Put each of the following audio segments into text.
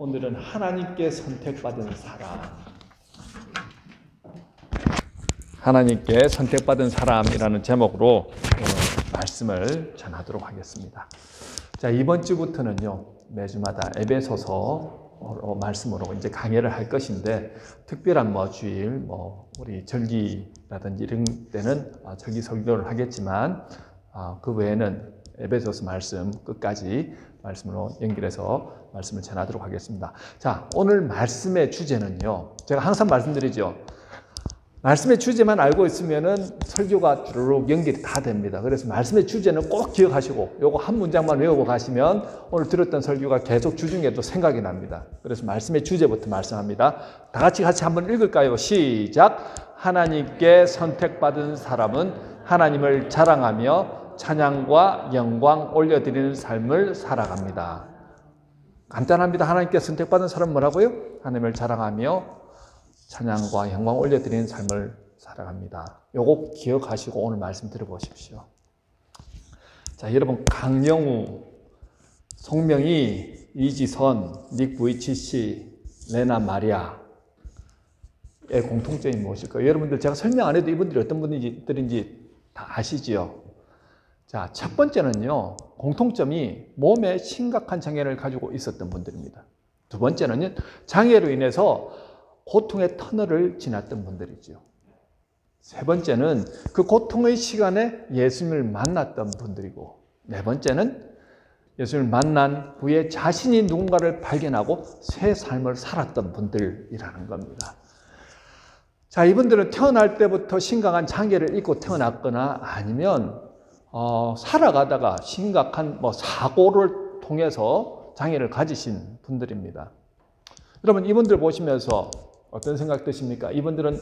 오늘은 하나님께 선택받은 사람. 하나님께 선택받은 사람이라는 제목으로 말씀을 전하도록 하겠습니다. 자, 이번 주부터는요, 매주마다 에베소서 말씀으로 이제 강의를 할 것인데, 특별한 주일, 우리 절기라든지 이런 때는 절기 설교를 하겠지만, 그 외에는 에베소서 말씀 끝까지 말씀으로 연결해서 말씀을 전하도록 하겠습니다. 자, 오늘 말씀의 주제는요, 제가 항상 말씀드리죠. 말씀의 주제만 알고 있으면은 설교가 주르륵 연결이 다 됩니다. 그래서 말씀의 주제는 꼭 기억하시고, 요거 한 문장만 외우고 가시면 오늘 들었던 설교가 계속 주중에도 생각이 납니다. 그래서 말씀의 주제부터 말씀합니다. 다 같이 한번 읽을까요? 시작! 하나님께 선택받은 사람은 하나님을 자랑하며 찬양과 영광 올려드리는 삶을 살아갑니다. 간단합니다. 하나님께 선택받은 사람은 뭐라고요? 하나님을 자랑하며 찬양과 영광 올려드리는 삶을 살아갑니다. 요거 기억하시고 오늘 말씀 들어보십시오. 자, 여러분, 강영우, 송명희, 이지선, 닉 부이치씨, 레나 마리아의 공통점이 무엇일까요? 여러분들 제가 설명 안 해도 이분들이 어떤 분들인지 다 아시지요? 자, 첫 번째는요, 공통점이 몸에 심각한 장애를 가지고 있었던 분들입니다. 두 번째는 장애로 인해서 고통의 터널을 지났던 분들이죠. 세 번째는 그 고통의 시간에 예수님을 만났던 분들이고, 네 번째는 예수님을 만난 후에 자신이 누군가를 발견하고 새 삶을 살았던 분들이라는 겁니다. 자, 이분들은 태어날 때부터 심각한 장애를 입고 태어났거나 아니면 살아가다가 심각한 사고를 통해서 장애를 가지신 분들입니다. 여러분, 이분들 보시면서 어떤 생각 드십니까? 이분들은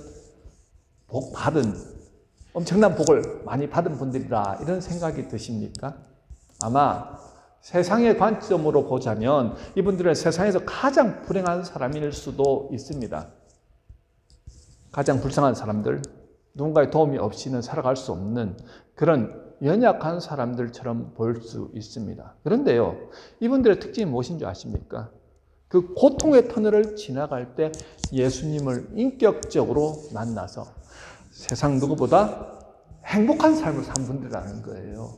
엄청난 복을 많이 받은 분들이다, 이런 생각이 드십니까? 아마 세상의 관점으로 보자면 이분들은 세상에서 가장 불행한 사람일 수도 있습니다. 가장 불쌍한 사람들, 누군가의 도움이 없이는 살아갈 수 없는 그런 연약한 사람들처럼 보일 수 있습니다. 그런데요, 이분들의 특징이 무엇인 줄 아십니까? 그 고통의 터널을 지나갈 때 예수님을 인격적으로 만나서 세상 누구보다 행복한 삶을 산 분들이라는 거예요.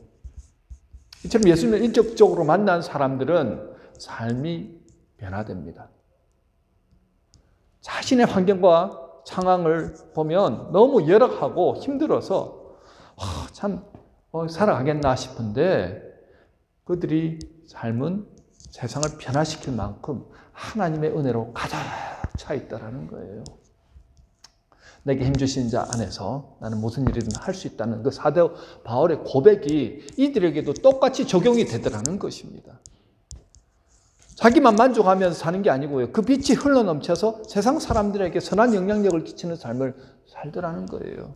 이처럼 예수님을 인격적으로 만난 사람들은 삶이 변화됩니다. 자신의 환경과 상황을 보면 너무 열악하고 힘들어서 참 살아가겠나 싶은데, 그들이 삶은 세상을 변화시킬 만큼 하나님의 은혜로 가득 차 있다는 거예요. 내게 힘주신 자 안에서 나는 무슨 일이든 할 수 있다는 그 사도 바울의 고백이 이들에게도 똑같이 적용이 되더라는 것입니다. 자기만 만족하면서 사는 게 아니고요, 그 빛이 흘러넘쳐서 세상 사람들에게 선한 영향력을 끼치는 삶을 살더라는 거예요.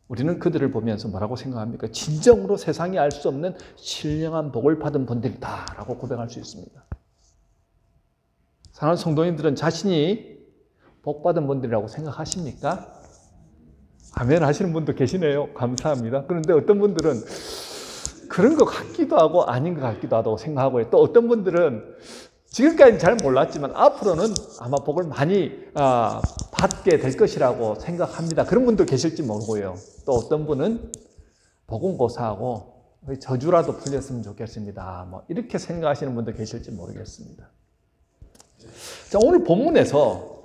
우리는 그들을 보면서 뭐라고 생각합니까? 진정으로 세상이 알 수 없는 신령한 복을 받은 분들이다 라고 고백할 수 있습니다. 사랑하는 성도님들은 자신이 복받은 분들이라고 생각하십니까? 아멘 하시는 분도 계시네요. 감사합니다. 그런데 어떤 분들은 그런 것 같기도 하고 아닌 것 같기도 하다고 생각하고요. 또 어떤 분들은 지금까지는 잘 몰랐지만 앞으로는 아마 복을 많이 받게 될 것이라고 생각합니다. 그런 분도 계실지 모르고요. 또 어떤 분은 복은 고사하고 저주라도 풀렸으면 좋겠습니다, 이렇게 생각하시는 분도 계실지 모르겠습니다. 자, 오늘 본문에서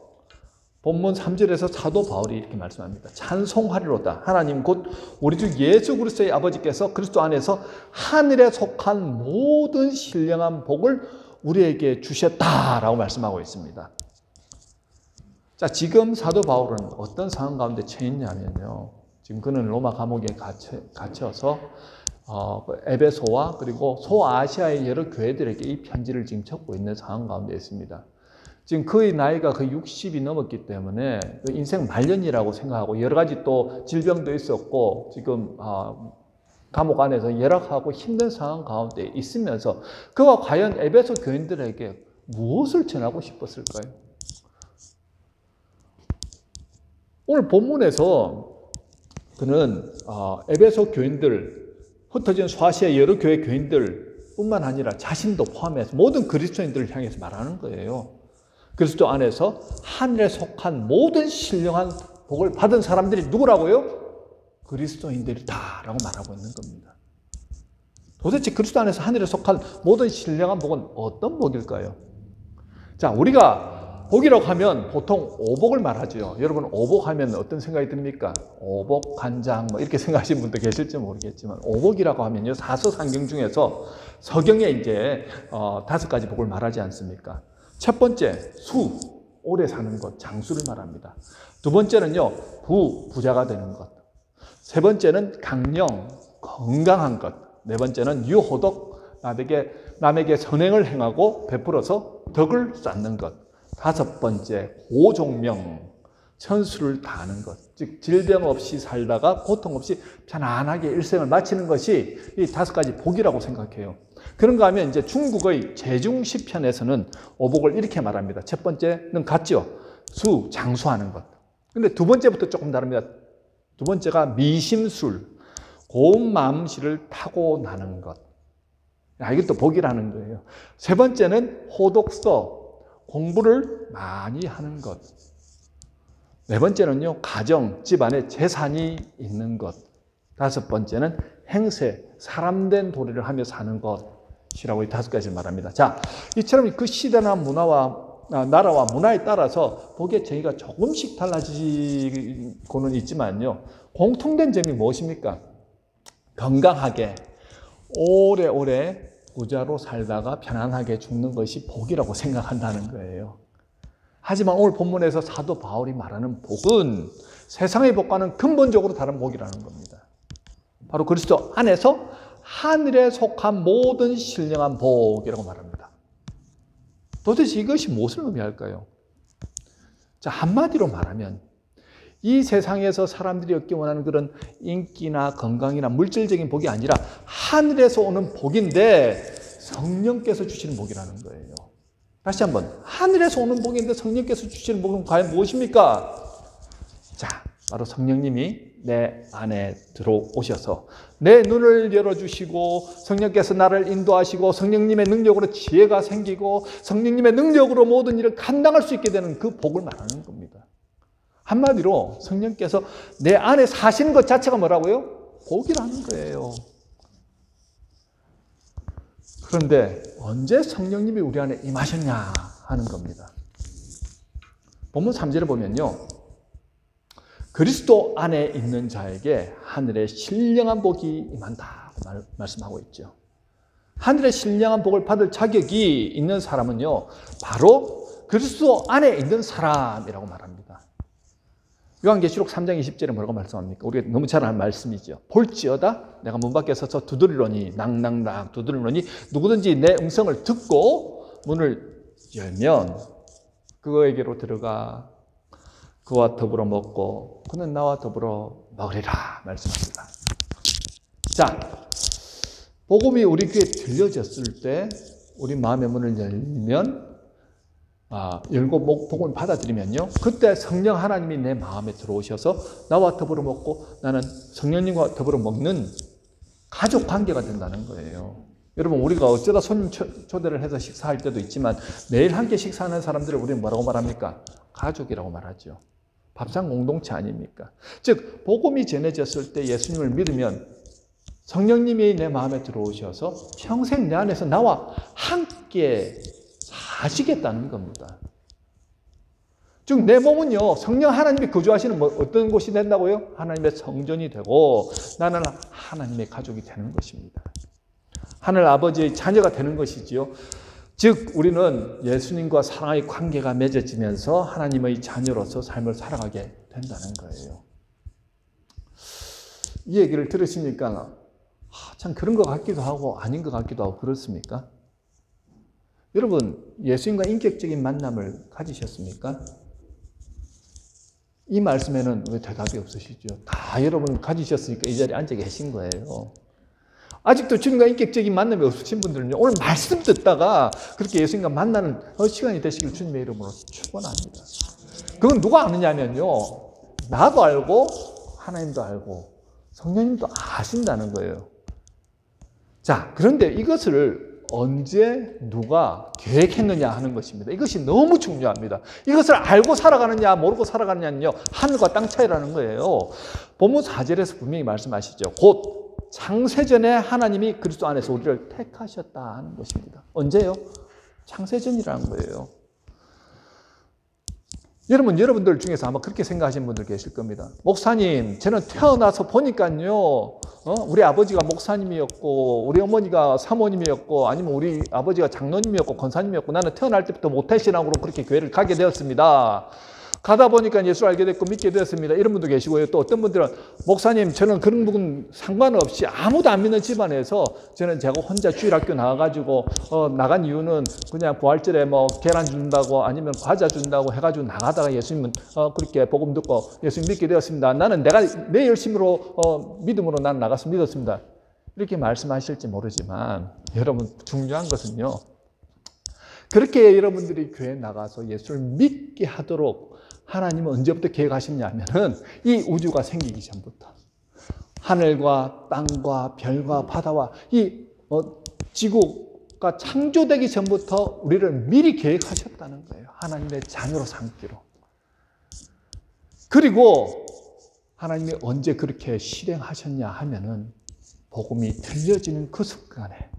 본문 3절에서 사도 바울이 이렇게 말씀합니다. 찬송하리로다. 하나님 곧 우리 주 예수 그리스도의 아버지께서 그리스도 안에서 하늘에 속한 모든 신령한 복을 우리에게 주셨다라고 말씀하고 있습니다. 자, 지금 사도 바울은 어떤 상황 가운데 처해 있냐면요, 지금 그는 로마 감옥에 갇혀서 에베소와 그리고 소아시아의 여러 교회들에게 이 편지를 지금 적고 있는 상황 가운데 있습니다. 지금 그의 나이가 거의 60이 넘었기 때문에 인생 말년이라고 생각하고, 여러 가지 또 질병도 있었고 지금 감옥 안에서 열악하고 힘든 상황 가운데 있으면서 그가 과연 에베소 교인들에게 무엇을 전하고 싶었을까요? 오늘 본문에서 그는 에베소 교인들, 흩어진 소아시아 여러 교회 교인들, 뿐만 아니라 자신도 포함해서 모든 그리스도인들을 향해서 말하는 거예요. 그리스도 안에서 하늘에 속한 모든 신령한 복을 받은 사람들이 누구라고요? 그리스도인들이다라고 말하고 있는 겁니다. 도대체 그리스도 안에서 하늘에 속한 모든 신령한 복은 어떤 복일까요? 자, 우리가 복이라고 하면 보통 오복을 말하죠. 여러분, 오복하면 어떤 생각이 듭니까? 오복, 간장, 뭐 이렇게 생각하시는 분도 계실지 모르겠지만, 오복이라고 하면요, 사서상경 중에서 서경에 이제 5가지 복을 말하지 않습니까? 첫 번째, 수, 오래 사는 것, 장수를 말합니다. 두 번째는요, 부자가 되는 것. 세 번째는 강령, 건강한 것. 네 번째는 유호덕, 남에게 선행을 행하고 베풀어서 덕을 쌓는 것. 다섯 번째, 고종명, 천수를 다하는 것. 즉 질병 없이 살다가 고통 없이 편안하게 일생을 마치는 것이 이 5가지 복이라고 생각해요. 그런가 하면 이제 중국의 제중시편에서는 오복을 이렇게 말합니다. 첫 번째는 같죠. 수, 장수하는 것. 근데 두 번째부터 조금 다릅니다. 두 번째가 미심술, 고운 마음씨를 타고나는 것. 이것도 복이라는 거예요. 세 번째는 호독서, 공부를 많이 하는 것. 네 번째는요, 가정, 집안에 재산이 있는 것. 다섯 번째는 행세, 사람된 도리를 하며 사는 것이라고 이 5가지를 말합니다. 자, 이처럼 그 시대나 나라와 문화에 따라서 복의 정의가 조금씩 달라지고는 있지만요, 공통된 점이 무엇입니까? 건강하게 오래오래 부자로 살다가 편안하게 죽는 것이 복이라고 생각한다는 거예요. 하지만 오늘 본문에서 사도 바울이 말하는 복은 세상의 복과는 근본적으로 다른 복이라는 겁니다. 바로 그리스도 안에서 하늘에 속한 모든 신령한 복이라고 말합니다. 도대체 이것이 무엇을 의미할까요? 자, 한마디로 말하면 이 세상에서 사람들이 얻기 원하는 그런 인기나 건강이나 물질적인 복이 아니라 하늘에서 오는 복인데 성령께서 주시는 복이라는 거예요. 다시 한번, 하늘에서 오는 복인데 성령께서 주시는 복은 과연 무엇입니까? 자, 바로 성령님이 내 안에 들어오셔서 내 눈을 열어주시고 성령께서 나를 인도하시고 성령님의 능력으로 지혜가 생기고 성령님의 능력으로 모든 일을 감당할 수 있게 되는 그 복을 말하는 겁니다. 한마디로 성령께서 내 안에 사시는 것 자체가 뭐라고요? 복이라는 거예요. 그런데 언제 성령님이 우리 안에 임하셨냐 하는 겁니다. 본문 3절에 보면요, 그리스도 안에 있는 자에게 하늘의 신령한 복이 임한다고 말씀하고 있죠. 하늘의 신령한 복을 받을 자격이 있는 사람은요, 바로 그리스도 안에 있는 사람이라고 말합니다. 요한계시록 3장 20절에 뭐라고 말씀합니까? 우리가 너무 잘 아는 말씀이죠. 볼지어다 내가 문 밖에 서서 두드리노니, 낭낭낭 두드리노니 누구든지 내 음성을 듣고 문을 열면 그에게로 들어가 그와 더불어 먹고 그는 나와 더불어 먹으리라 말씀합니다. 자, 복음이 우리 귀에 들려졌을 때 우리 마음의 문을 열면 열고 복음을 받아들이면요, 그때 성령 하나님이 내 마음에 들어오셔서 나와 더불어 먹고 나는 성령님과 더불어 먹는 가족 관계가 된다는 거예요. 여러분, 우리가 어쩌다 손님 초대를 해서 식사할 때도 있지만 매일 함께 식사하는 사람들을 우리는 뭐라고 말합니까? 가족이라고 말하죠. 밥상 공동체 아닙니까? 즉 복음이 전해졌을 때 예수님을 믿으면 성령님이 내 마음에 들어오셔서 평생 내 안에서 나와 함께 사시겠다는 겁니다. 즉 내 몸은요, 성령 하나님이 거주하시는 어떤 곳이 된다고요? 하나님의 성전이 되고 나는 하나님의 가족이 되는 것입니다. 하늘 아버지의 자녀가 되는 것이지요. 즉 우리는 예수님과 사랑의 관계가 맺어지면서 하나님의 자녀로서 삶을 살아가게 된다는 거예요. 이 얘기를 들으시니까 참 그런 것 같기도 하고 아닌 것 같기도 하고 그렇습니까? 여러분, 예수님과 인격적인 만남을 가지셨습니까? 이 말씀에는 왜 대답이 없으시죠? 다 여러분 가지셨으니까 이 자리에 앉아 계신 거예요. 아직도 주님과 인격적인 만남이 없으신 분들은요, 오늘 말씀 듣다가 그렇게 예수님과 만나는 시간이 되시길 주님의 이름으로 축원합니다. 그건 누가 아느냐면요, 나도 알고 하나님도 알고 성령님도 아신다는 거예요. 자, 그런데 이것을 언제 누가 계획했느냐 하는 것입니다. 이것이 너무 중요합니다. 이것을 알고 살아가느냐 모르고 살아가느냐는요, 하늘과 땅 차이라는 거예요. 본문 4절에서 분명히 말씀하시죠. 곧 창세전에 하나님이 그리스도 안에서 우리를 택하셨다 하는 것입니다. 언제요? 창세전이라는 거예요. 여러분들 중에서 아마 그렇게 생각하시는 분들 계실 겁니다. 목사님, 저는 태어나서 보니까요, 우리 아버지가 목사님이었고, 우리 어머니가 사모님이었고, 아니면 우리 아버지가 장로님이었고, 권사님이었고, 나는 태어날 때부터 모태신앙으로 그렇게 교회를 가게 되었습니다. 가다 보니까 예수를 알게 됐고 믿게 되었습니다. 이런 분도 계시고요. 또 어떤 분들은 목사님, 저는 그런 부분 상관없이 아무도 안 믿는 집안에서 저는 제가 혼자 주일학교 나가가지고 나간 이유는 그냥 부활절에 뭐 계란 준다고 아니면 과자 준다고 해가지고 나가다가 예수님은 그렇게 복음 듣고 예수님 믿게 되었습니다. 나는 내 열심으로 믿음으로 난 나가서 믿었습니다. 이렇게 말씀하실지 모르지만 여러분, 중요한 것은요, 그렇게 여러분들이 교회에 나가서 예수를 믿게 하도록 하나님은 언제부터 계획하셨냐면은 이 우주가 생기기 전부터 하늘과 땅과 별과 바다와 이 지구가 창조되기 전부터 우리를 미리 계획하셨다는 거예요. 하나님의 자녀로 삼기로. 그리고 하나님이 언제 그렇게 실행하셨냐 하면은 복음이 들려지는 그 순간에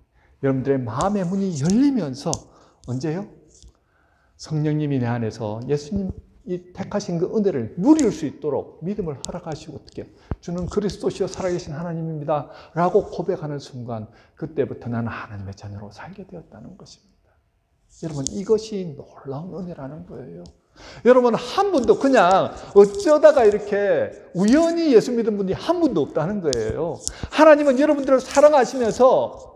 여러분들의 마음의 문이 열리면서, 언제요? 성령님이 내 안에서 예수님 이 택하신 그 은혜를 누릴 수 있도록 믿음을 허락하시고, 어떻게 주는 그리스도시요 살아계신 하나님입니다 라고 고백하는 순간, 그때부터 나는 하나님의 자녀로 살게 되었다는 것입니다. 여러분, 이것이 놀라운 은혜라는 거예요. 여러분, 한 분도 그냥 어쩌다가 이렇게 우연히 예수 믿은 분이 한 분도 없다는 거예요. 하나님은 여러분들을 사랑하시면서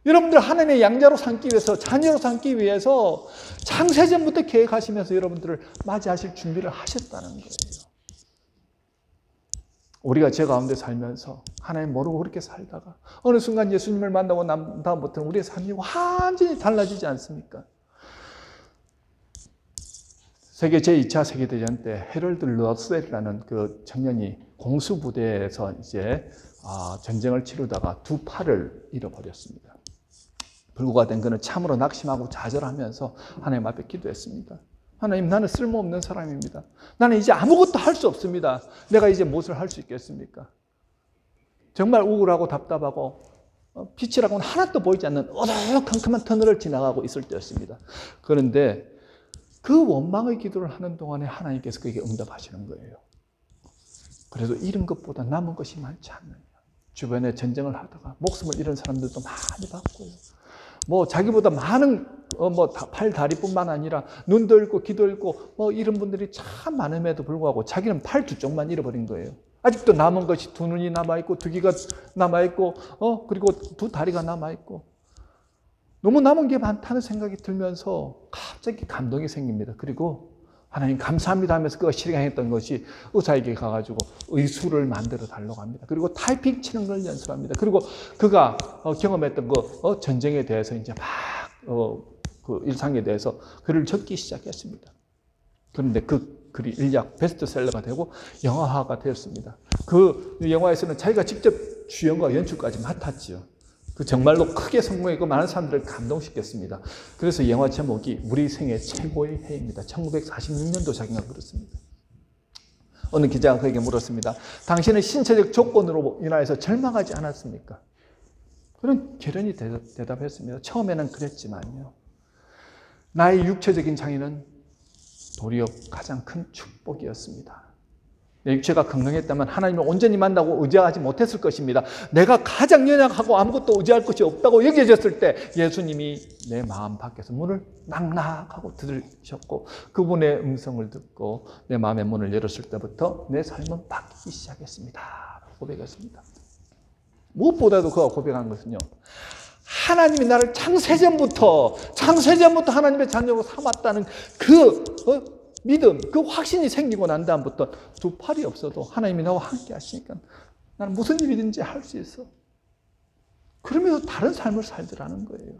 여러분들 하나님의 양자로 삼기 위해서, 자녀로 삼기 위해서 창세전부터 계획하시면서 여러분들을 맞이하실 준비를 하셨다는 거예요. 우리가 제 가운데 살면서 하나님 모르고 그렇게 살다가 어느 순간 예수님을 만나고 난 다음부터는 우리의 삶이 완전히 달라지지 않습니까? 세계 제2차 세계대전 때 헤럴드 러셀이라는 그 청년이 공수부대에서 이제 전쟁을 치르다가 두 팔을 잃어버렸습니다. 불구가 된 그는 참으로 낙심하고 좌절하면서 하나님 앞에 기도했습니다. 하나님, 나는 쓸모없는 사람입니다. 나는 이제 아무것도 할 수 없습니다. 내가 이제 무엇을 할 수 있겠습니까? 정말 우울하고 답답하고 빛이라고는 하나도 보이지 않는 어두컴컴한 터널을 지나가고 있을 때였습니다. 그런데 그 원망의 기도를 하는 동안에 하나님께서 그에게 응답하시는 거예요. 그래도 잃은 것보다 남은 것이 많지 않느냐. 주변에 전쟁을 하다가 목숨을 잃은 사람들도 많이 봤고요. 뭐 자기보다 많은 팔, 다리뿐만 아니라 눈도 잃고 귀도 잃고 이런 분들이 참 많음에도 불구하고 자기는 팔 두 쪽만 잃어버린 거예요. 아직도 남은 것이 두 눈이 남아있고 두 귀가 남아있고 그리고 두 다리가 남아있고 너무 남은 게 많다는 생각이 들면서 갑자기 감동이 생깁니다. 그리고 하나님 감사합니다 하면서 그가 실행했던 것이 의사에게 가가지고 의수를 만들어 달라고 합니다. 그리고 타이핑 치는 걸 연습합니다. 그리고 그가 경험했던 그 전쟁에 대해서 이제 막 그 일상에 대해서 글을 적기 시작했습니다. 그런데 그 글이 일약 베스트셀러가 되고 영화화가 되었습니다. 그 영화에서는 자기가 직접 주연과 연출까지 맡았지요. 그 정말로 크게 성공했고 많은 사람들을 감동시켰습니다. 그래서 영화 제목이 우리 생애 최고의 해입니다. 1946년도 자기가 그렇습니다. 어느 기자가 그에게 물었습니다. 당신은 신체적 조건으로 인하여서 절망하지 않았습니까? 그는 결연히 대답했습니다. 처음에는 그랬지만요. 나의 육체적인 장애는 도리어 가장 큰 축복이었습니다. 내 육체가 건강했다면 하나님을 온전히 만나고 의지하지 못했을 것입니다. 내가 가장 연약하고 아무것도 의지할 것이 없다고 여겨졌을 때 예수님이 내 마음 밖에서 문을 낙낙하고 들으셨고 그분의 음성을 듣고 내 마음의 문을 열었을 때부터 내 삶은 바뀌기 시작했습니다. 고백했습니다. 무엇보다도 그가 고백한 것은요. 하나님이 나를 창세전부터 하나님의 자녀로 삼았다는 그 믿음, 그 확신이 생기고 난 다음부터 두 팔이 없어도 하나님이 나와 함께 하시니까 나는 무슨 일이든지 할 수 있어. 그러면서 다른 삶을 살더라는 거예요.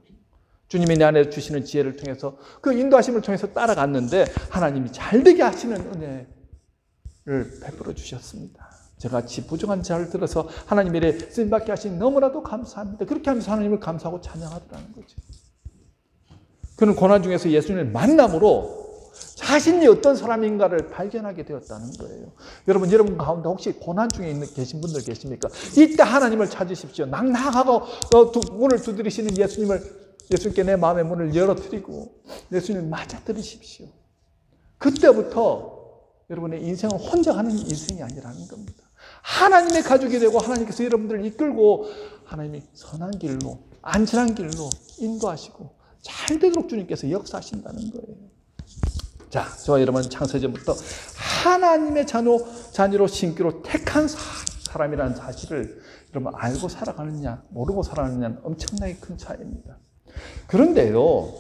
주님이 내 안에 주시는 지혜를 통해서 그 인도하심을 통해서 따라갔는데 하나님이 잘되게 하시는 은혜를 베풀어 주셨습니다. 제가 부족한 잘 들어서 하나님 일에 쓰임받게 하신 너무나도 감사합니다. 그렇게 하면서 하나님을 감사하고 찬양하더라는 거죠. 그는 고난 중에서 예수님을 만남으로 자신이 어떤 사람인가를 발견하게 되었다는 거예요. 여러분 가운데 혹시 고난 중에 계신 분들 계십니까? 이때 하나님을 찾으십시오. 낙낙하고 문을 두드리시는 예수님께 내 마음의 문을 열어드리고 예수님을 맞아들이십시오. 그때부터 여러분의 인생은 혼자 가는 인생이 아니라는 겁니다. 하나님의 가족이 되고 하나님께서 여러분들을 이끌고 하나님이 선한 길로, 안전한 길로 인도하시고 잘 되도록 주님께서 역사하신다는 거예요. 자, 저와 여러분은 창세전부터 하나님의 자녀로 신기로 택한 사람이라는 사실을 여러분 알고 살아가느냐, 모르고 살아가느냐는 엄청나게 큰 차이입니다. 그런데요,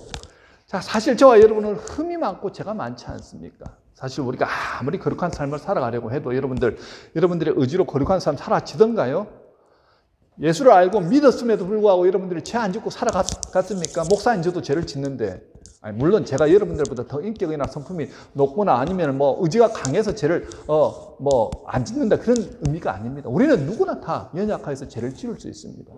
자, 사실 저와 여러분은 흠이 많고 죄가 많지 않습니까? 사실 우리가 아무리 거룩한 삶을 살아가려고 해도 여러분들의 의지로 거룩한 삶 살아지던가요? 예수를 알고 믿었음에도 불구하고 여러분들이 죄 안 짓고 살아갔습니까? 목사인 저도 죄를 짓는데, 물론 제가 여러분들보다 더 인격이나 성품이 높거나 아니면 의지가 강해서 죄를 안 짓는다 그런 의미가 아닙니다. 우리는 누구나 다 연약해서 죄를 지을 수 있습니다.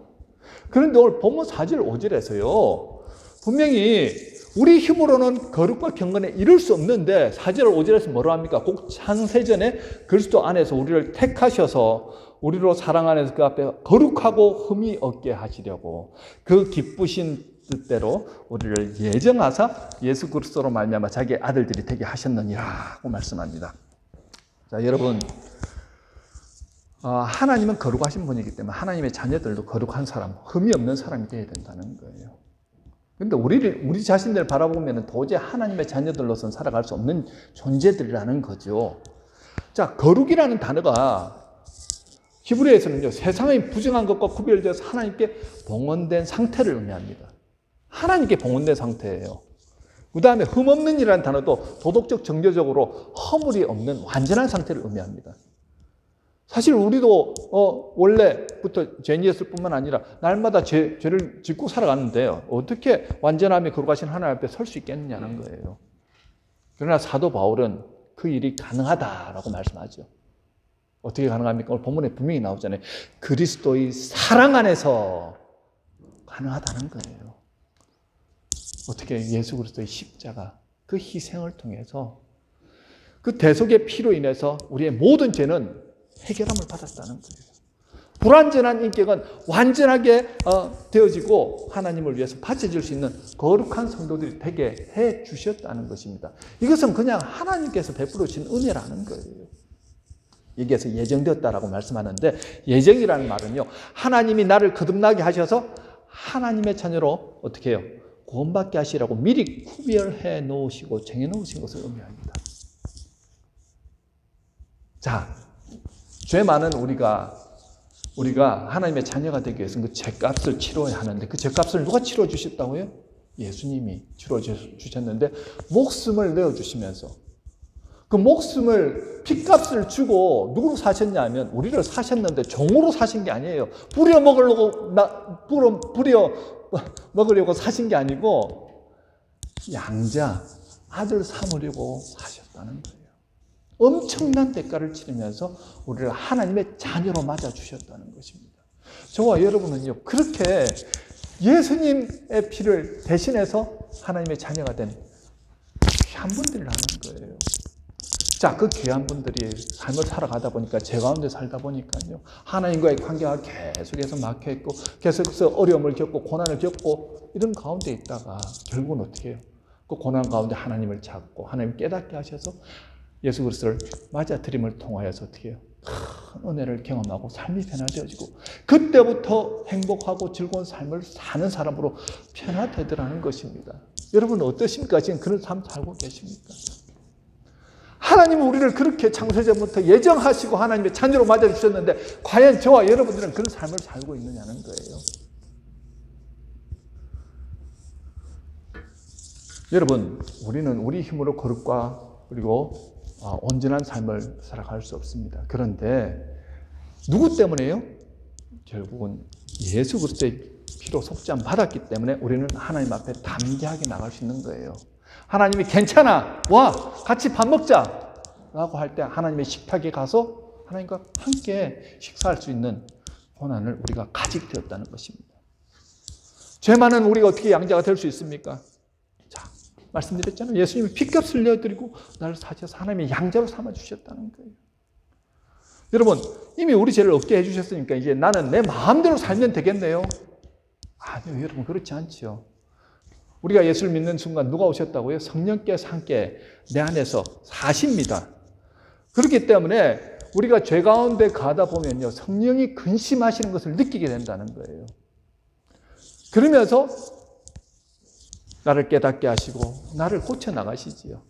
그런데 오늘 본문 4절 5절에서요 분명히 우리 힘으로는 거룩과 경건에 이룰 수 없는데 4절 5절에서 뭐라 합니까? 꼭 창세전에 그리스도 안에서 우리를 택하셔서 우리로 사랑 안에서 그 앞에 거룩하고 흠이 없게 하시려고 그 기쁘신 뜻대로 우리를 예정하사 예수 그리스도로 말미암아 자기의 아들들이 되게 하셨느니라고 말씀합니다. 자, 여러분, 하나님은 거룩하신 분이기 때문에 하나님의 자녀들도 거룩한 사람, 흠이 없는 사람이 되어야 된다는 거예요. 그런데 우리 자신들을 바라보면 도저히 하나님의 자녀들로서는 살아갈 수 없는 존재들이라는 거죠. 자, 거룩이라는 단어가 히브리어에서는요, 세상의 부정한 것과 구별되어서 하나님께 봉헌된 상태를 의미합니다. 하나님께 봉헌된 상태예요. 그 다음에 흠없는 이라는 단어도 도덕적, 정교적으로 허물이 없는 완전한 상태를 의미합니다. 사실 우리도 원래부터 죄인이었을 뿐만 아니라 날마다 죄를 짓고 살아가는데요. 어떻게 완전함이 거룩하신 하나님 앞에 설 수 있겠느냐는 거예요. 그러나 사도 바울은 그 일이 가능하다라고 말씀하죠. 어떻게 가능합니까? 오늘 본문에 분명히 나오잖아요. 그리스도의 사랑 안에서 가능하다는 거예요. 어떻게? 예수 그리스도의 십자가, 그 희생을 통해서 그 대속의 피로 인해서 우리의 모든 죄는 해결함을 받았다는 거예요. 불완전한 인격은 완전하게 되어지고 하나님을 위해서 바쳐질 수 있는 거룩한 성도들이 되게 해 주셨다는 것입니다. 이것은 그냥 하나님께서 베풀어 주신 은혜라는 거예요. 여기에서 예정되었다라고 말씀하는데, 예정이라는 말은요, 하나님이 나를 거듭나게 하셔서 하나님의 자녀로 어떻게 해요? 구원받게 하시라고 미리 구별해 놓으시고 정해 놓으신 것을 의미합니다. 자, 죄 많은 우리가 하나님의 자녀가 되기 위해서는 그 죄값을 치러야 하는데, 그 죄값을 누가 치러 주셨다고요? 예수님이 치러 주셨는데 목숨을 내어 주시면서 그 목숨을 핏값을 주고 누구로 사셨냐 하면 우리를 사셨는데 종으로 사신 게 아니에요. 부려 먹으려고 사신 게 아니고 양자, 아들 삼으려고 사셨다는 거예요. 엄청난 대가를 치르면서 우리를 하나님의 자녀로 맞아주셨다는 것입니다. 저와 여러분은요, 그렇게 예수님의 피를 대신해서 하나님의 자녀가 된 귀한 분들이라는 거예요. 자, 그 귀한 분들이 삶을 살아가다 보니까, 죄 가운데 살다 보니까요, 하나님과의 관계가 계속해서 막혀있고, 계속해서 어려움을 겪고, 고난을 겪고, 이런 가운데 있다가, 결국은 어떻게 해요? 그 고난 가운데 하나님을 찾고, 하나님 깨닫게 하셔서, 예수 그리스도를 맞아들임을 통하여서 어떻게 해요? 큰 은혜를 경험하고, 삶이 변화되어지고, 그때부터 행복하고 즐거운 삶을 사는 사람으로 변화되더라는 것입니다. 여러분 어떠십니까? 지금 그런 삶 살고 계십니까? 하나님은 우리를 그렇게 창세전부터 예정하시고 하나님의 자녀로 맞아주셨는데 과연 저와 여러분들은 그런 삶을 살고 있느냐는 거예요. 여러분, 우리는 우리 힘으로 거룩과 그리고 온전한 삶을 살아갈 수 없습니다. 그런데 누구 때문에요? 결국은 예수 그리스도의 피로 속죄함 받았기 때문에 우리는 하나님 앞에 담대하게 나갈 수 있는 거예요. 하나님이 괜찮아, 와 같이 밥 먹자 라고 할 때 하나님의 식탁에 가서 하나님과 함께 식사할 수 있는 고난을 우리가 가지게 되었다는 것입니다. 죄 많은 우리가 어떻게 양자가 될 수 있습니까? 자, 말씀드렸잖아요. 예수님이 핏값을 내어드리고 나를 사셔서 하나님의 양자로 삼아주셨다는 거예요. 여러분, 이미 우리 죄를 없게 해주셨으니까 이제 나는 내 마음대로 살면 되겠네요. 아니요, 여러분, 그렇지 않지요. 우리가 예수를 믿는 순간 누가 오셨다고요? 성령께서 함께 내 안에서 사십니다. 그렇기 때문에 우리가 죄 가운데 가다 보면요, 성령이 근심하시는 것을 느끼게 된다는 거예요. 그러면서 나를 깨닫게 하시고 나를 고쳐 나가시지요.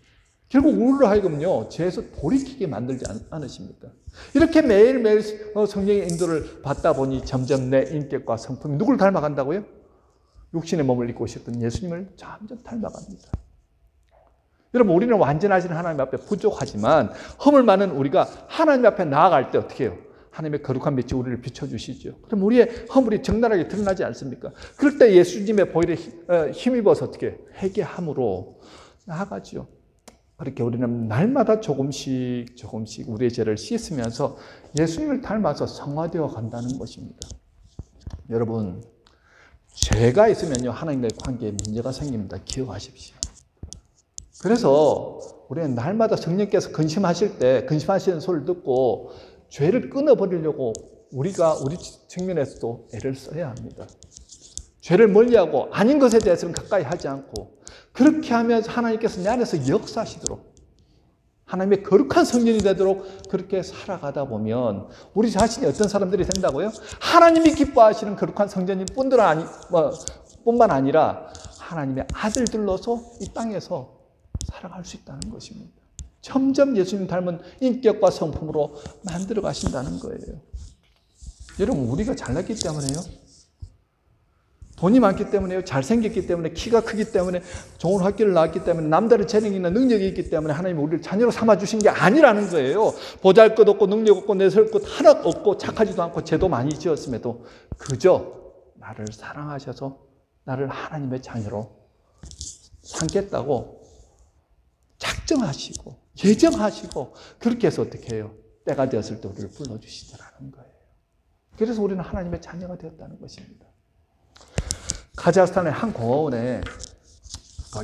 결국 우리로 하여금요, 죄에서 돌이키게 만들지 않으십니까? 이렇게 매일매일 성령의 인도를 받다 보니 점점 내 인격과 성품이 누굴 닮아간다고요? 육신의 몸을 입고 오셨던 예수님을 점점 닮아갑니다. 여러분, 우리는 완전하신 하나님 앞에 부족하지만 허물 많은 우리가 하나님 앞에 나아갈 때 어떻게 해요? 하나님의 거룩한 빛이 우리를 비춰주시죠. 그럼 우리의 허물이 적나라하게 드러나지 않습니까? 그럴 때 예수님의 보혈에 힘입어서 어떻게 회개함으로 나아가죠. 그렇게 우리는 날마다 조금씩 우리의 죄를 씻으면서 예수님을 닮아서 성화되어 간다는 것입니다. 여러분, 죄가 있으면요, 하나님과의 관계에 문제가 생깁니다. 기억하십시오. 그래서 우리는 날마다 성령께서 근심하시는 소리를 듣고 죄를 끊어버리려고 우리가 우리 측면에서도 애를 써야 합니다. 죄를 멀리하고 아닌 것에 대해서는 가까이 하지 않고 그렇게 하면서 하나님께서 내 안에서 역사하시도록 하나님의 거룩한 성전이 되도록 그렇게 살아가다 보면 우리 자신이 어떤 사람들이 된다고요? 하나님이 기뻐하시는 거룩한 성전인 뿐만 아니라 하나님의 아들들로서 이 땅에서 살아갈 수 있다는 것입니다. 점점 예수님 닮은 인격과 성품으로 만들어 가신다는 거예요. 여러분, 우리가 잘났기 때문에요? 돈이 많기 때문에요? 잘생겼기 때문에? 키가 크기 때문에? 좋은 학교를 나왔기 때문에? 남다른 재능이 있는 능력이 있기 때문에 하나님이 우리를 자녀로 삼아주신 게 아니라는 거예요. 보잘것없고 능력 없고 내세울 것 하나 없고 착하지도 않고 죄도 많이 지었음에도 그저 나를 사랑하셔서 나를 하나님의 자녀로 삼겠다고 작정하시고 예정하시고 그렇게 해서 어떻게 해요? 때가 되었을 때 우리를 불러주시더라는 거예요. 그래서 우리는 하나님의 자녀가 되었다는 것입니다. 카자흐스탄의 한 고아원에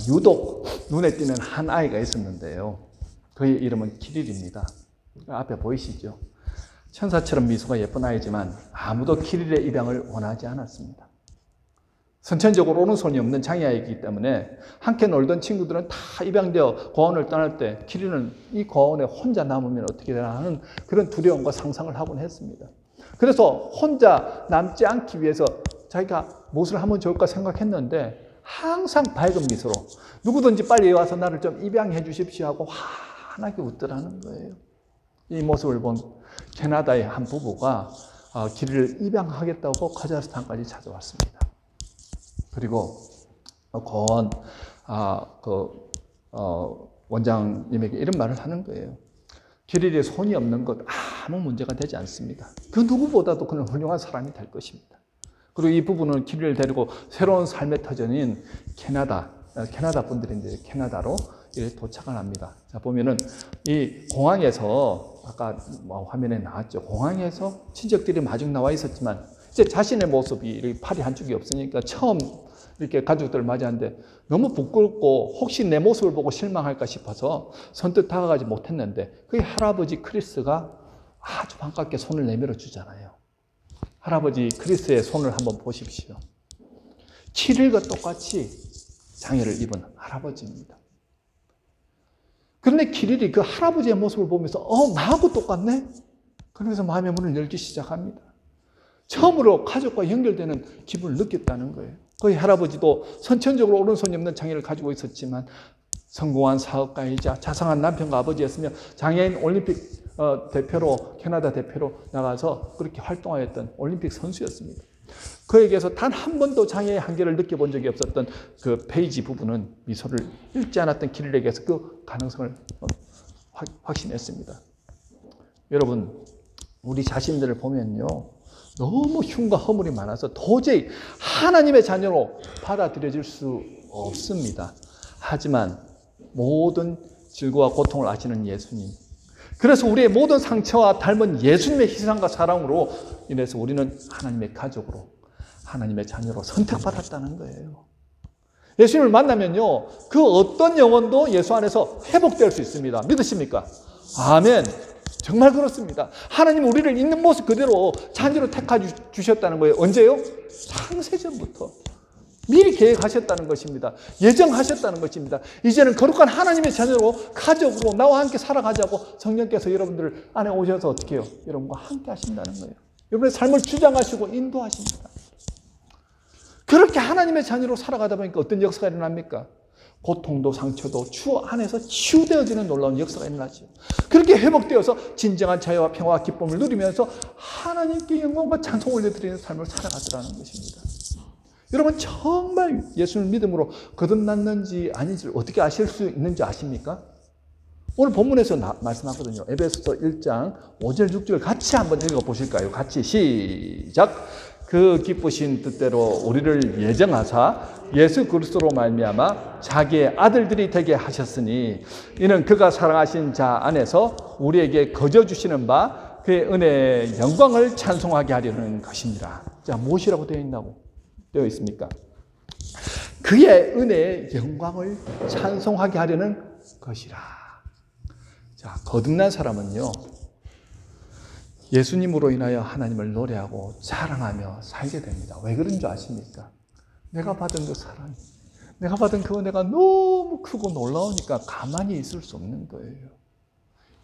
유독 눈에 띄는 한 아이가 있었는데요. 그의 이름은 키릴입니다. 앞에 보이시죠? 천사처럼 미소가 예쁜 아이지만 아무도 키릴의 입양을 원하지 않았습니다. 선천적으로 오른손이 없는 장애아이기 때문에 함께 놀던 친구들은 다 입양되어 고아원을 떠날 때 키릴은 이 고아원에 혼자 남으면 어떻게 되나 하는 그런 두려움과 상상을 하곤 했습니다. 그래서 혼자 남지 않기 위해서 자기가 무엇을 하면 좋을까 생각했는데 항상 밝은 미소로 누구든지 빨리 와서 나를 좀 입양해 주십시오 하고 환하게 웃더라는 거예요. 이 모습을 본 캐나다의 한 부부가 키릴을 입양하겠다고 카자흐스탄까지 찾아왔습니다. 그리고 고아원 원장님에게 이런 말을 하는 거예요. 키릴이 손이 없는 것 아무 문제가 되지 않습니다. 그 누구보다도 그는 훌륭한 사람이 될 것입니다. 그리고 이 부부는 키릴을 데리고 새로운 삶의 터전인 캐나다 분들인데 캐나다로 도착을 합니다. 자, 보면은 이 공항에서 아까 화면에 나왔죠. 공항에서 친척들이 마중 나와 있었지만 이제 자신의 모습이 이렇게 팔이 한쪽이 없으니까 처음 이렇게 가족들을 맞이하는데 너무 부끄럽고 혹시 내 모습을 보고 실망할까 싶어서 선뜻 다가가지 못했는데 그 할아버지 크리스가 아주 반갑게 손을 내밀어 주잖아요. 할아버지 크리스의 손을 한번 보십시오. 키릴과 똑같이 장애를 입은 할아버지입니다. 그런데 키릴이 그 할아버지의 모습을 보면서 나하고 똑같네? 그러면서 마음의 문을 열기 시작합니다. 처음으로 가족과 연결되는 기분을 느꼈다는 거예요. 거의 할아버지도 선천적으로 오른손이 없는 장애를 가지고 있었지만 성공한 사업가이자 자상한 남편과 아버지였으며 장애인 올림픽 대표로 캐나다 대표로 나가서 그렇게 활동하였던 올림픽 선수였습니다. 그에게서 단 한 번도 장애의 한계를 느껴본 적이 없었던 그 페이지 부부는 미소를 잃지 않았던 키릴에게서 그 가능성을 확신했습니다. 여러분, 우리 자신들을 보면요, 너무 흉과 허물이 많아서 도저히 하나님의 자녀로 받아들여질 수 없습니다. 하지만 모든 질고와 고통을 아시는 예수님, 그래서 우리의 모든 상처와 닮은 예수님의 희생과 사랑으로 인해서 우리는 하나님의 가족으로, 하나님의 자녀로 선택받았다는 거예요. 예수님을 만나면요, 그 어떤 영혼도 예수 안에서 회복될 수 있습니다. 믿으십니까? 아멘. 정말 그렇습니다. 하나님 우리를 있는 모습 그대로 자녀로 택하 주셨다는 거예요. 언제요? 창세전부터. 미리 계획하셨다는 것입니다. 예정하셨다는 것입니다. 이제는 거룩한 하나님의 자녀로, 가족으로 나와 함께 살아가자고 성령께서 여러분들 안에 오셔서 어떻게 해요? 여러분과 함께 하신다는 거예요. 여러분의 삶을 주장하시고 인도하십니다. 그렇게 하나님의 자녀로 살아가다 보니까 어떤 역사가 일어납니까? 고통도 상처도 주 안에서 치유되어지는 놀라운 역사가 일어나죠. 그렇게 회복되어서 진정한 자유와 평화와 기쁨을 누리면서 하나님께 영광과 찬송을 올려드리는 삶을 살아가더라는 것입니다. 여러분 정말 예수를 믿음으로 거듭났는지 아닌지를 어떻게 아실 수 있는지 아십니까? 오늘 본문에서 말씀하거든요. 에베소서 1장 5절 6절 같이 한번 읽어보실까요? 같이 시작. 그 기쁘신 뜻대로 우리를 예정하사 예수 그리스도로 말미암아 자기의 아들들이 되게 하셨으니 이는 그가 사랑하신 자 안에서 우리에게 거저 주시는 바 그의 은혜의 영광을 찬송하게 하려는 것입니다. 자, 무엇이라고 되어 있습니까? 그의 은혜의 영광을 찬송하게 하려는 것이라. 자, 거듭난 사람은요, 예수님으로 인하여 하나님을 노래하고 자랑하며 살게 됩니다. 왜 그런 줄 아십니까? 내가 받은 그 사랑, 내가 받은 그 은혜가 너무 크고 놀라우니까 가만히 있을 수 없는 거예요.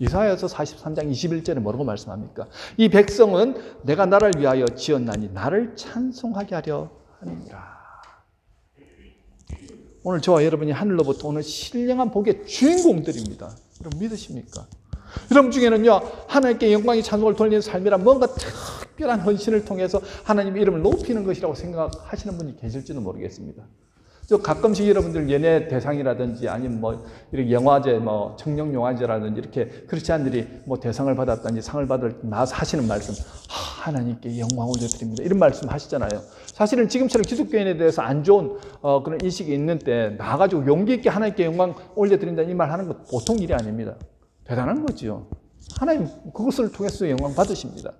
이사야서 43장 21절에 뭐라고 말씀합니까? 이 백성은 내가 나를 위하여 지었나니 나를 찬송하게 하려 하느니라. 오늘 저와 여러분이 하늘로부터 오는 신령한 복의 주인공들입니다. 여러분 믿으십니까? 여러분 중에는요, 하나님께 영광의 찬송을 돌리는 삶이란 뭔가 특별한 헌신을 통해서 하나님의 이름을 높이는 것이라고 생각하시는 분이 계실지도 모르겠습니다. 저 가끔씩 여러분들 연예 대상이라든지 아니면 뭐 이렇게 영화제, 뭐 청룡 영화제라든지 이렇게 크리스찬들이 뭐 대상을 받았든지 상을 받을 나서 하시는 말씀, 하나님께 영광 올려드립니다. 이런 말씀 하시잖아요. 사실은 지금처럼 기독교인에 대해서 안 좋은 그런 인식이 있는 때 나가지고 용기 있게 하나님께 영광 올려드린다 이 말 하는 것 보통 일이 아닙니다. 대단한 거죠. 하나님 그것을 통해서 영광 받으십니다.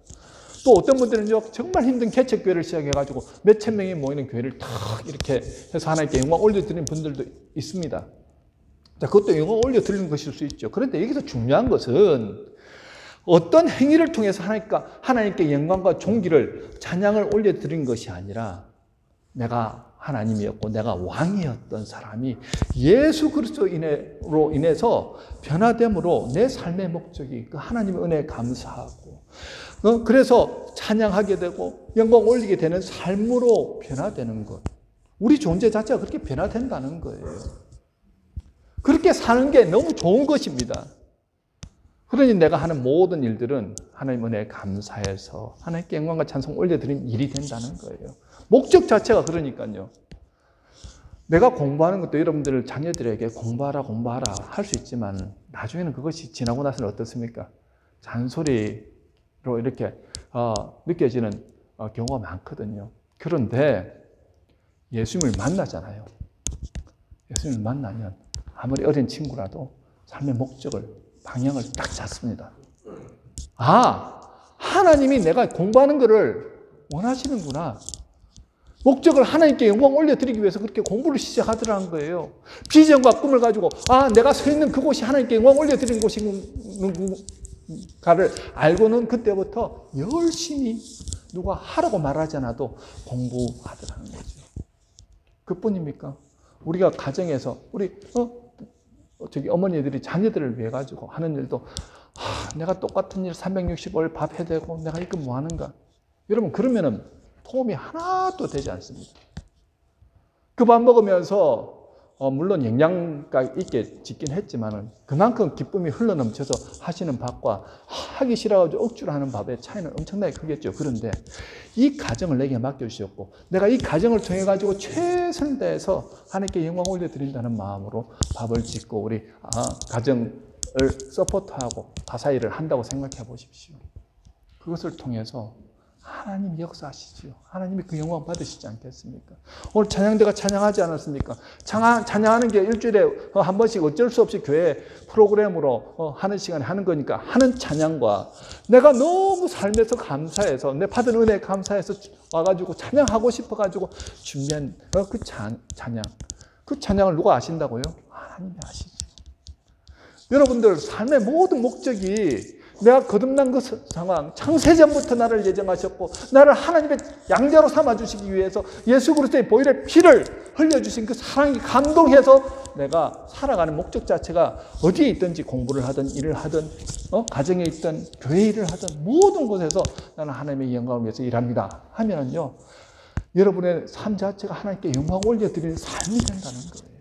또 어떤 분들은요, 정말 힘든 개척교회를 시작해가지고 몇천 명이 모이는 교회를 탁 이렇게 해서 하나님께 영광 올려드리는 분들도 있습니다. 자, 그것도 영광 올려드리는 것일 수 있죠. 그런데 여기서 중요한 것은 어떤 행위를 통해서 하나님께 영광과 존귀를, 찬양을 올려드린 것이 아니라 내가 하나님이었고 내가 왕이었던 사람이 예수 그리스도로 인해서 변화됨으로 내 삶의 목적이 그 하나님의 은혜에 감사하고 그래서 찬양하게 되고 영광 올리게 되는 삶으로 변화되는 것. 우리 존재 자체가 그렇게 변화된다는 거예요. 그렇게 사는 게 너무 좋은 것입니다. 그러니 내가 하는 모든 일들은 하나님 은혜에 감사해서 하나님께 영광과 찬송 올려드리는 일이 된다는 거예요. 목적 자체가 그러니까요. 내가 공부하는 것도 여러분들 자녀들에게 공부하라 할 수 있지만 나중에는 그것이 지나고 나서는 어떻습니까? 잔소리로 이렇게 느껴지는 경우가 많거든요. 그런데 예수님을 만나잖아요. 예수님을 만나면 아무리 어린 친구라도 삶의 목적을, 방향을 딱 잡습니다. 하나님이 내가 공부하는 것을 원하시는구나. 목적을 하나님께 영광 올려드리기 위해서 그렇게 공부를 시작하더라는 거예요. 비전과 꿈을 가지고 내가 서 있는 그곳이 하나님께 영광 올려드리는 곳인가를 알고는 그때부터 열심히 누가 하라고 말하지 않아도 공부하더라는 거죠. 그뿐입니까? 우리가 가정에서 우리 어머니들이 자녀들을 위해 가지고 하는 일도 내가 똑같은 일 365일 밥 해대고 내가 이거 뭐 하는가? 여러분 그러면은 도움이 하나도 되지 않습니다. 그 밥 먹으면서 물론 영양가 있게 짓긴 했지만 그만큼 기쁨이 흘러넘쳐서 하시는 밥과 하기 싫어가지고 억지로 하는 밥의 차이는 엄청나게 크겠죠. 그런데 이 가정을 내게 맡겨주셨고 내가 이 가정을 통해 가지고 최선을 다해서 하나님께 영광 올려드린다는 마음으로 밥을 짓고 우리 가정을 서포트하고 가사일을 한다고 생각해 보십시오. 그것을 통해서 하나님이 역사하시지요. 하나님이 그 영광 받으시지 않겠습니까? 오늘 찬양대가 찬양하지 않았습니까? 찬양하는 게 일주일에 한 번씩 어쩔 수 없이 교회 프로그램으로 하는 시간에 하는 거니까 하는 찬양과 내가 너무 삶에서 감사해서 내 받은 은혜에 감사해서 와가지고 찬양하고 싶어가지고 준비한 그 찬양, 그 찬양을 누가 아신다고요? 하나님이 아시죠. 여러분들 삶의 모든 목적이 내가 거듭난 그 상황, 창세전부터 나를 예정하셨고 나를 하나님의 양자로 삼아주시기 위해서 예수 그리스도의 보혈의 피를 흘려주신 그 사랑이 감동해서 내가 살아가는 목적 자체가 어디에 있든지 공부를 하든 일을 하든 가정에 있든 교회 일을 하든 모든 곳에서 나는 하나님의 영광을 위해서 일합니다 하면요, 여러분의 삶 자체가 하나님께 영광 올려드리는 삶이 된다는 거예요.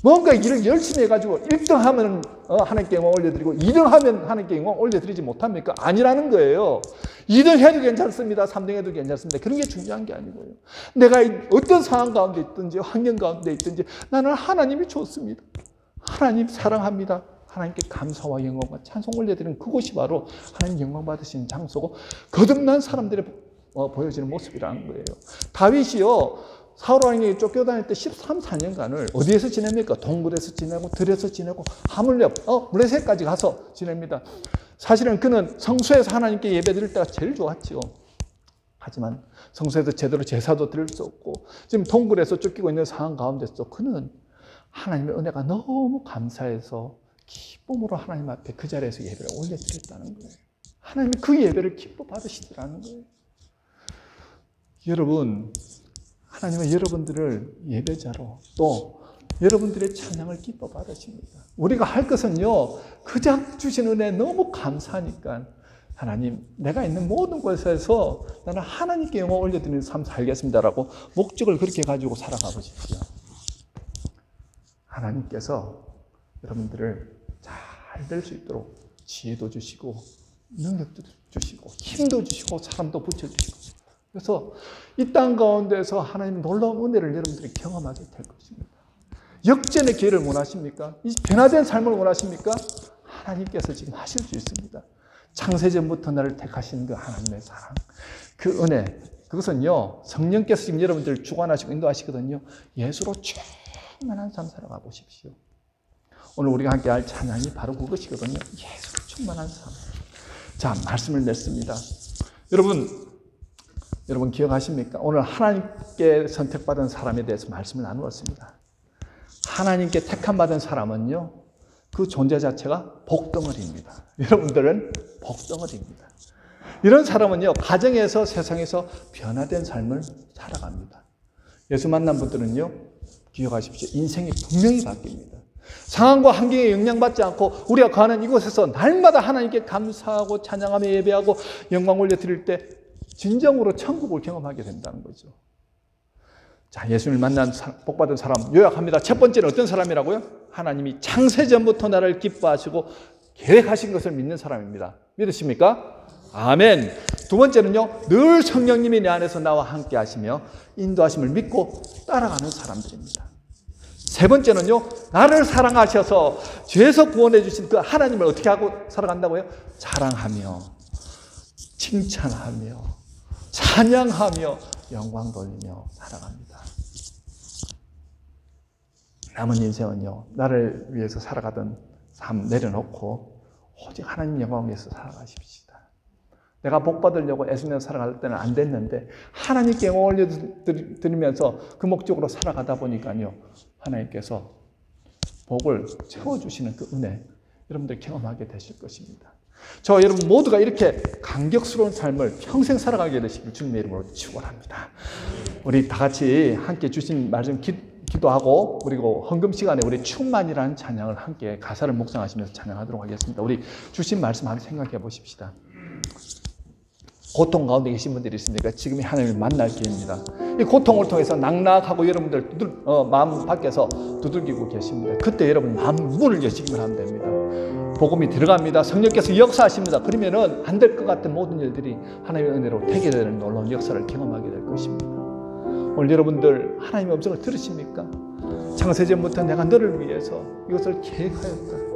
뭔가 일을 열심히 해가지고 1등 하면 하나님께 영광 올려드리고 2등 하면 하나님께 영광 올려드리지 못합니까? 아니라는 거예요. 2등 해도 괜찮습니다. 3등 해도 괜찮습니다. 그런 게 중요한 게 아니고요. 내가 어떤 상황 가운데 있든지 환경 가운데 있든지 나는 하나님이 좋습니다. 하나님 사랑합니다. 하나님께 감사와 영광과 찬송 올려드리는 그곳이 바로 하나님 영광 받으시는 장소고 거듭난 사람들의 보여지는 모습이라는 거예요. 다윗이요, 사울 왕에게 쫓겨다닐 때 13, 14년간을 어디에서 지냅니까? 동굴에서 지내고 들에서 지내고 하물며 블레셋까지 가서 지냅니다. 사실은 그는 성소에서 하나님께 예배드릴 때가 제일 좋았죠. 하지만 성소에서 제대로 제사도 드릴 수 없고 지금 동굴에서 쫓기고 있는 상황 가운데서 그는 하나님의 은혜가 너무 감사해서 기쁨으로 하나님 앞에 그 자리에서 예배를 올려드렸다는 거예요. 하나님이 그 예배를 기뻐 받으시더라는 거예요. 여러분, 하나님은 여러분들을 예배자로 또 여러분들의 찬양을 기뻐 받으십니다. 우리가 할 것은요, 그저 주신 은혜 너무 감사하니까 하나님, 내가 있는 모든 곳에서 나는 하나님께 영광 올려드리는 삶 살겠습니다라고 목적을 그렇게 가지고 살아가 보십시오. 하나님께서 여러분들을 잘 될 수 있도록 지혜도 주시고 능력도 주시고 힘도 주시고 사람도 붙여주시고, 그래서 이 땅 가운데서 하나님 놀라운 은혜를 여러분들이 경험하게 될 것입니다. 역전의 기회를 원하십니까? 이 변화된 삶을 원하십니까? 하나님께서 지금 하실 수 있습니다. 창세전부터 나를 택하신 그 하나님의 사랑, 그 은혜, 그것은요, 성령께서 지금 여러분들을 주관하시고 인도하시거든요. 예수로 충만한 삶 살아가 보십시오. 오늘 우리가 함께 할 찬양이 바로 그것이거든요. 예수로 충만한 삶. 자, 말씀을 냈습니다. 여러분 기억하십니까? 오늘 하나님께 선택받은 사람에 대해서 말씀을 나누었습니다. 하나님께 택함받은 사람은요, 그 존재 자체가 복덩어리입니다. 여러분들은 복덩어리입니다. 이런 사람은요, 가정에서 세상에서 변화된 삶을 살아갑니다. 예수 만난 분들은요, 기억하십시오. 인생이 분명히 바뀝니다. 상황과 환경에 영향받지 않고 우리가 가는 이곳에서 날마다 하나님께 감사하고 찬양하며 예배하고 영광 올려드릴 때 진정으로 천국을 경험하게 된다는 거죠. 자, 예수님을 만난 복받은 사람 요약합니다. 첫 번째는 어떤 사람이라고요? 하나님이 창세전부터 나를 기뻐하시고 계획하신 것을 믿는 사람입니다. 믿으십니까? 아멘. 두 번째는요, 늘 성령님이 내 안에서 나와 함께 하시며 인도하심을 믿고 따라가는 사람들입니다. 세 번째는요, 나를 사랑하셔서 죄에서 구원해 주신 그 하나님을 어떻게 하고 살아간다고요? 자랑하며 칭찬하며 찬양하며 영광 돌리며 살아갑니다. 남은 인생은요, 나를 위해서 살아가던 삶 내려놓고 오직 하나님 영광을 위해서 살아가십시다. 내가 복 받으려고 애쓰면서 살아갈 때는 안 됐는데 하나님께 영광 올려드리면서 그 목적으로 살아가다 보니까요, 하나님께서 복을 채워주시는 그 은혜 여러분들 경험하게 되실 것입니다. 저 여러분 모두가 이렇게 감격스러운 삶을 평생 살아가게 되시길 주님의 이름으로 축원합니다. 우리 다 같이 함께 주신 말씀 기도하고 그리고 헌금 시간에 우리 충만이라는 찬양을 함께 가사를 묵상하시면서 찬양하도록 하겠습니다. 우리 주신 말씀 한번 생각해 보십시다. 고통 가운데 계신 분들이 있으니까 지금이 하나님을 만날 기회입니다. 이 고통을 통해서 낙낙하고 여러분들 마음 밖에서 두들기고 계십니다. 그때 여러분 마음 문을 여시기만 하면 됩니다. 복음이 들어갑니다. 성령께서 역사하십니다. 그러면은 안 될 것 같은 모든 일들이 하나님의 은혜로 되게 되는 놀라운 역사를 경험하게 될 것입니다. 오늘 여러분들 하나님의 음성을 들으십니까? 창세전부터 내가 너를 위해서 이것을 계획하였다.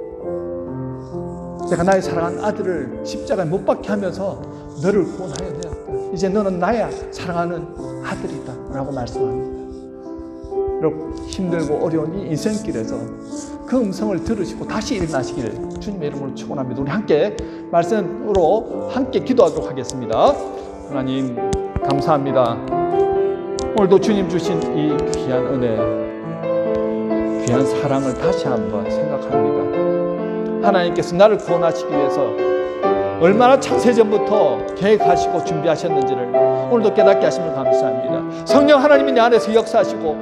내가 나의 사랑한 아들을 십자가에 못 박게 하면서 너를 구원하여 되었다. 이제 너는 나의 사랑하는 아들이다 라고 말씀합니다. 여러분, 힘들고 어려운 이 인생길에서 그 음성을 들으시고 다시 일어나시기를 주님의 이름으로 축원합니다. 우리 함께 말씀으로 함께 기도하도록 하겠습니다. 하나님 감사합니다. 오늘도 주님 주신 이 귀한 은혜, 귀한 사랑을 다시 한번 생각합니다. 하나님께서 나를 구원하시기 위해서 얼마나 창세전부터 계획하시고 준비하셨는지를 오늘도 깨닫게 하심을 감사합니다. 성령 하나님이 내 안에서 역사하시고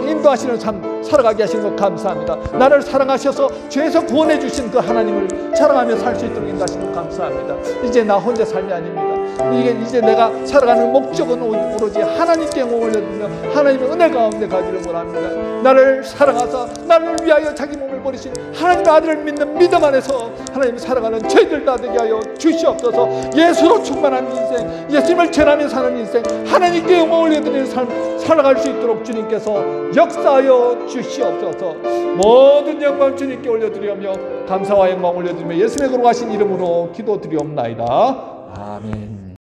인도하시는 삶 살아가게 하시는 것 감사합니다. 나를 사랑하셔서 죄에서 구원해 주신 그 하나님을 자랑하며 살 수 있도록 인도하시는 것 감사합니다. 이제 나 혼자 삶이 아닙니다. 이제 내가 살아가는 목적은 오로지 하나님께 영광을 올려드리며 하나님의 은혜 가운데 가기를 원합니다. 나를 사랑하사 나를 위하여 자기 몸을 버리신 하나님의 아들을 믿는 믿음 안에서 하나님이 살아가는 저희들 다 되게 하여 주시옵소서. 예수로 충만한 인생, 예수님을 전하며 사는 인생, 하나님께 영광을 올려드리는 삶 살아갈 수 있도록 주님께서 역사하여 주시옵소서. 모든 영광 주님께 올려드리며 감사와 영광 올려드리며 예수님의 거룩하신 이름으로 기도드리옵나이다. 아멘.